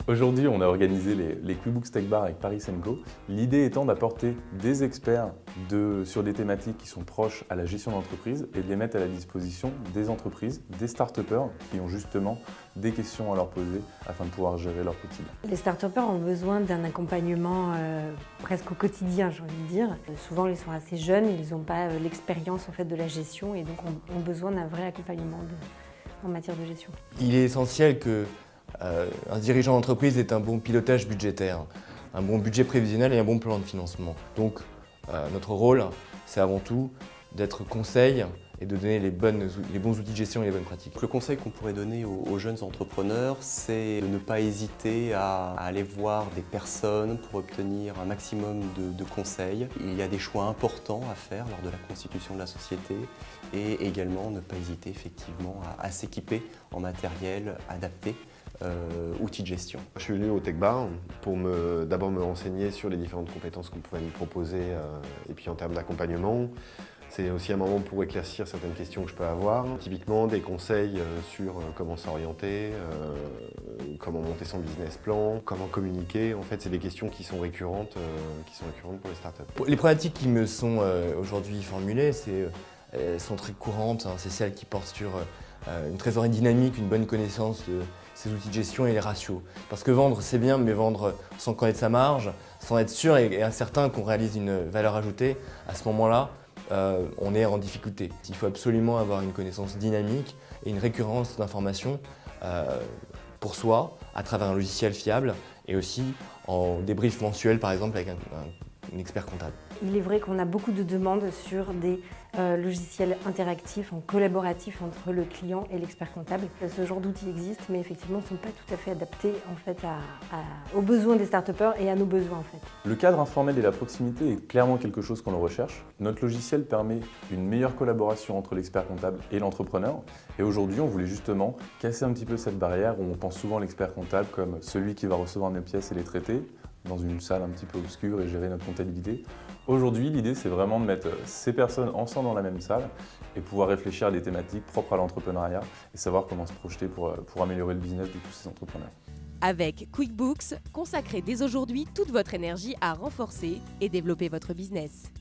Aujourd'hui, on a organisé les QuickBooks Tech Bar avec Paris & Co. L'idée étant d'apporter des experts sur des thématiques qui sont proches à la gestion d'entreprise et de les mettre à la disposition des entreprises, des start-upers qui ont justement des questions à leur poser afin de pouvoir gérer leur quotidien. Les start-upers ont besoin d'un accompagnement presque au quotidien, j'ai envie de dire. Souvent, ils sont assez jeunes, ils n'ont pas l'expérience en fait, de la gestion et donc ont besoin d'un vrai accompagnement en matière de gestion. Il est essentiel que un dirigeant d'entreprise ait un bon pilotage budgétaire, un bon budget prévisionnel et un bon plan de financement. Donc notre rôle, c'est avant tout d'être conseil et de donner les bons outils de gestion et les bonnes pratiques. Le conseil qu'on pourrait donner aux jeunes entrepreneurs, c'est de ne pas hésiter à aller voir des personnes pour obtenir un maximum de conseils. Il y a des choix importants à faire lors de la constitution de la société et également ne pas hésiter effectivement à s'équiper en matériel adapté. Outils de gestion. Je suis venu au Tech Bar pour d'abord me renseigner sur les différentes compétences qu'on pouvait me proposer et puis en termes d'accompagnement. C'est aussi un moment pour éclaircir certaines questions que je peux avoir. Typiquement des conseils sur comment s'orienter, comment monter son business plan, comment communiquer. En fait, c'est des questions qui sont récurrentes pour les startups. Les problématiques qui me sont aujourd'hui formulées, sont très courantes. C'est celles qui portent sur une trésorerie dynamique, une bonne connaissance de ces outils de gestion et les ratios. Parce que vendre, c'est bien, mais vendre sans connaître sa marge, sans être sûr et incertain qu'on réalise une valeur ajoutée, à ce moment-là, on est en difficulté. Il faut absolument avoir une connaissance dynamique et une récurrence d'informations pour soi, à travers un logiciel fiable et aussi en débrief mensuel, par exemple, avec un expert comptable. Il est vrai qu'on a beaucoup de demandes sur des logiciels interactifs, collaboratifs entre le client et l'expert comptable. Ce genre d'outils existe, mais effectivement ne sont pas tout à fait adaptés en fait, aux besoins des start-upers et à nos besoins. En fait. Le cadre informel et la proximité est clairement quelque chose qu'on le recherche. Notre logiciel permet une meilleure collaboration entre l'expert comptable et l'entrepreneur. Et aujourd'hui, on voulait justement casser un petit peu cette barrière où on pense souvent l'expert comptable comme celui qui va recevoir nos pièces et les traiter dans une salle un petit peu obscure et gérer notre comptabilité. Aujourd'hui, l'idée, c'est vraiment de mettre ces personnes ensemble dans la même salle et pouvoir réfléchir à des thématiques propres à l'entrepreneuriat et savoir comment se projeter pour améliorer le business de tous ces entrepreneurs. Avec QuickBooks, consacrez dès aujourd'hui toute votre énergie à renforcer et développer votre business.